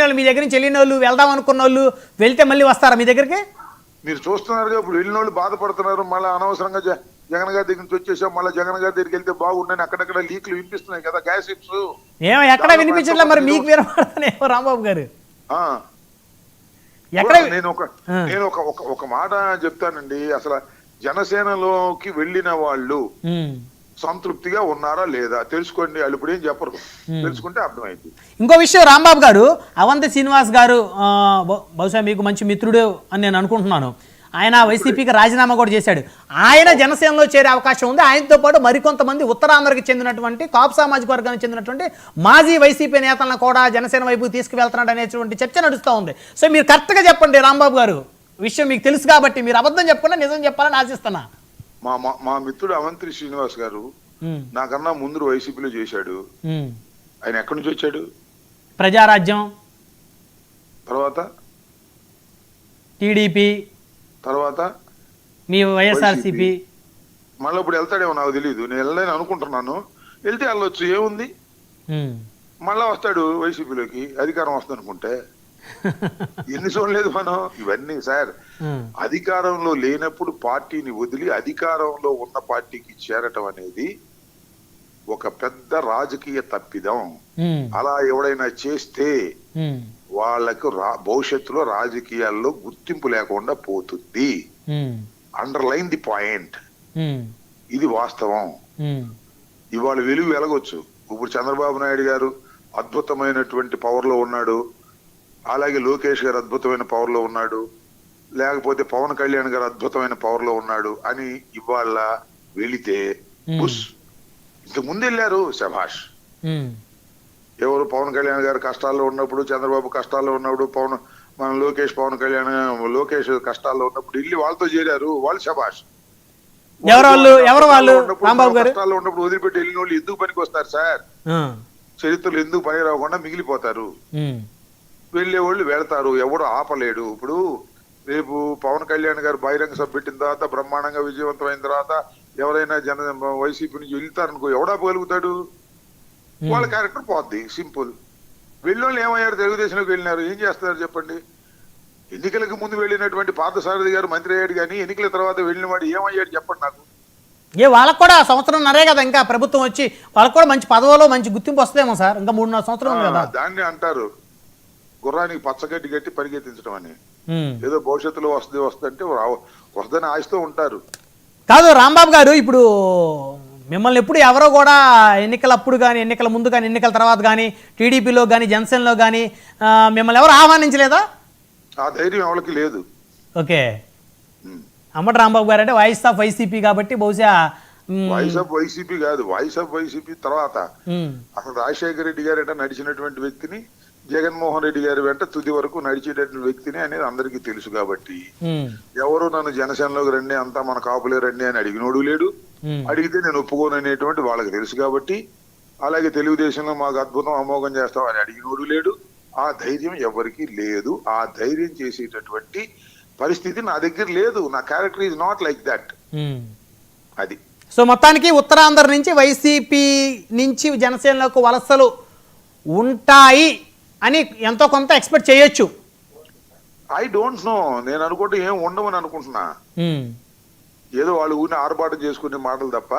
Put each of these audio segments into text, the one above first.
వాళ్ళు మీ దగ్గర నుంచి వెళ్ళిన వాళ్ళు వెళ్దాం అనుకున్న వాళ్ళు వెళ్తే మళ్ళీ వస్తారా మీ దగ్గరికి? మీరు చూస్తున్నారుగా ఇప్పుడు వెళ్ళిన వాళ్ళు బాధపడుతున్నారు. మళ్ళీ అనవసరంగా జగన్ గారి దగ్గర నుంచి వచ్చేసాం, మళ్ళీ జగన్ గారి దగ్గరికి వెళ్తే బాగుండని అక్కడక్కడ లీక్లు వినిపిస్తున్నాయి కదా, గ్యాసిప్స్. ఏమో ఎక్కడ వినిపించట్లే, మరి మీకు వినపడతానేమో రాంబాబు గారు. నేను ఒక మాట చెప్తానండి. అసలు జనసేనలోకి వెళ్ళిన వాళ్ళు సంతృప్తిగా ఉన్నారా లేదా తెలుసుకోండి. వాళ్ళు ఇప్పుడు ఏం చెప్పరు, తెలుసుకుంటే అర్థమైంది. ఇంకో విషయం రాంబాబు గారు, అవంతి శ్రీనివాస్ గారు బహుశా మీకు మంచి మిత్రుడు అని నేను అనుకుంటున్నాను. ఆయన వైసీపీకి రాజీనామా కూడా చేశాడు. ఆయన జనసేనలో చేరే అవకాశం ఉంది. ఆయనతో పాటు మరికొంతమంది ఉత్తరాంధ్రకి చెందినటువంటి కాపు సామాజిక వర్గానికి చెందినటువంటి మాజీ వైసీపీ నేతలను కూడా జనసేన వైపు తీసుకువెళ్తున్నాడు అనేటువంటి చర్చ నడుస్తూ ఉంది. సో మీరు కరెక్ట్గా చెప్పండి రాంబాబు గారు, విషయం మీకు తెలుసు కాబట్టి మీరు అబద్ధం చెప్పకుండా నిజం చెప్పాలని ఆశిస్తున్నా. మా మిత్రుడు అవంతి శ్రీనివాస్ గారు నాకన్నా ముందు వైసీపీలో చేశాడు. ఆయన ఎక్కడి నుంచి వచ్చాడు? ప్రజారాజ్యం, తర్వాత టీడీపీ, తర్వాత మీ వైఎస్ఆర్సీపీ. మళ్ళీ ఇప్పుడు వెళ్తాడేమో నాకు తెలియదు, నేను వెళ్ళలేని అనుకుంటున్నాను. వెళ్తే వెళ్ళొచ్చు, ఏముంది. మళ్ళా వస్తాడు వైసీపీలోకి, అధికారం వస్తుంది అనుకుంటే. ఎన్ని చూడలేదు మనం ఇవన్నీ సార్. అధికారంలో లేనప్పుడు పార్టీని వదిలి అధికారంలో ఉన్న పార్టీకి చేరటం అనేది ఒక పెద్ద రాజకీయ తప్పిదం. అలా ఎవడైనా చేస్తే వాళ్లకు భవిష్యత్తులో రాజకీయాల్లో గుర్తింపు లేకుండా పోతుంది. అండర్లైన్ ది పాయింట్, ఇది వాస్తవం. ఇవాళ వెలుగు వెలగొచ్చు. ఇప్పుడు చంద్రబాబు నాయుడు గారు అద్భుతమైనటువంటి పవర్ లో ఉన్నాడు, అలాగే లోకేష్ గారు అద్భుతమైన పవర్ లో ఉన్నాడు, లేకపోతే పవన్ కళ్యాణ్ గారు అద్భుతమైన పవర్ లో ఉన్నాడు అని ఇవాళ వెళితే బుస్. ఇంతకు ముందు వెళ్ళారు, శభాష్. ఎవరు? పవన్ కళ్యాణ్ గారు కష్టాల్లో ఉన్నప్పుడు, చంద్రబాబు కష్టాల్లో ఉన్నప్పుడు, మన లోకేష్ కష్టాల్లో ఉన్నప్పుడు వెళ్ళి వాళ్ళతో చేరారు, వాళ్ళు శభాష్. కష్టాల్లో ఉన్నప్పుడు వదిలిపెట్టి వెళ్ళిన వాళ్ళు ఎందుకు పనికి వస్తారు సార్? చరిత్రలో ఎందుకు పని రాకుండా మిగిలిపోతారు. వెళ్లే వాళ్ళు వెళ్తారు, ఎవడు ఆపలేడు. ఇప్పుడు రేపు పవన్ కళ్యాణ్ గారు బహిరంగ సభ పెట్టిన తర్వాత బ్రహ్మాండంగా విజయవంతమైన తర్వాత ఎవరైనా వైసీపీ నుంచి వెళ్తారనుకో, ఎవడాపగలుగుతాడు? వాళ్ళ క్యారెక్టర్ పోద్ది, సింపుల్. వెళ్ళోళ్ళు ఏమయ్యారు? తెలుగుదేశంలోకి వెళ్ళినారు, ఏం చేస్తున్నారు చెప్పండి? ఎన్నికలకు ముందు వెళ్ళినటువంటి పార్థసారథి గారు మంత్రి అయ్యాడు, కానీ ఎన్నికల తర్వాత వెళ్ళిన వాడు ఏమయ్యాడు చెప్పండి నాకు. వాళ్ళకు కూడా సంవత్సరంన్నరే కదా ఇంకా ప్రభుత్వం వచ్చి, వాళ్ళకు కూడా మంచి పదవులో మంచి గుర్తింపు వస్తుందేమో సార్. ఇంకా 3-4 సంవత్సరం కదా. దాన్ని అంటారు గుర్రానికి పచ్చగడ్డి కట్టి పరిగెత్తించడం అని. ఏదో భవిష్యత్తులో వస్తుందంటే వస్తుందని ఆశతో ఉంటారు. కాదు రాంబాబు గారు, ఇప్పుడు మిమ్మల్ని ఎప్పుడు ఎవరో కూడా ఎన్నికలప్పుడు కానీ, ఎన్నికల ముందు కానీ, ఎన్నికల తర్వాత కానీ, టీడీపీలో కానీ, జనసేనలో కానీ మిమ్మల్ని ఎవరు ఆహ్వానించలేదా? ఆ ధైర్యం ఎవరికి లేదు. ఓకే. అమ్మటి రాంబాబు గారు అంటే వాయిస్ ఆఫ్ వైసీపీ కాబట్టి బహుశా. వాయిస్ ఆఫ్ వైసీపీ కాదు, వాయిస్ ఆఫ్ వైసీపీ తర్వాత అసలు రాజశేఖర రెడ్డి గారు అంటే నడిచినటువంటి వ్యక్తిని, జగన్మోహన్ రెడ్డి గారి వెంట తుది వరకు నడిచేటటువంటి వ్యక్తిని అనేది అందరికీ తెలుసు. కాబట్టి ఎవరు నన్ను జనసేనలోకి రండి, అంతా మన కాపులే రండి అని అడిగినోడు లేడు. అడిగితే నేను ఒప్పుకోను అనేటువంటి వాళ్ళకి తెలుసు. కాబట్టి అలాగే తెలుగుదేశంలో మాకు అద్భుతం అమోఘం చేస్తాం అని అడిగినోడు లేడు. ఆ ధైర్యం ఎవరికి లేదు. ఆ ధైర్యం చేసేటటువంటి పరిస్థితి నా దగ్గర లేదు. నా character is not like that. అది. సో మొత్తానికి ఉత్తరాంధ్ర నుంచి వైసీపీ నుంచి జనసేనలోకి వలసలు ఉంటాయి అని ఎంతో కొంత ఎక్స్పెక్ట్ చేయొచ్చు. I don't know. నేను అనుకుంటే ఏం ఉండవని అనుకుంటున్నా. ఏదో వాళ్ళు ఊరిని ఆర్భాటం చేసుకునే మాటలు తప్ప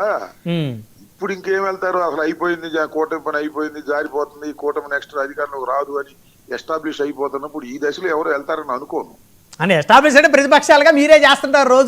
ఇప్పుడు ఇంకేం వెళ్తారు? అసలు అయిపోయింది, కూటమి పని అయిపోయింది, జారిపోతుంది, కూటమి నెక్స్ట్ అధికారంలోకి రాదు అని ఎస్టాబ్లిష్ అయిపోతున్నప్పుడు ఈ దశలో ఎవరు వెళ్తారని అనుకోను. అంటే ఎస్టాబ్లిష్ అంటే ప్రతిపక్షాలుగా మీరే చేస్తుంటారు రోజు.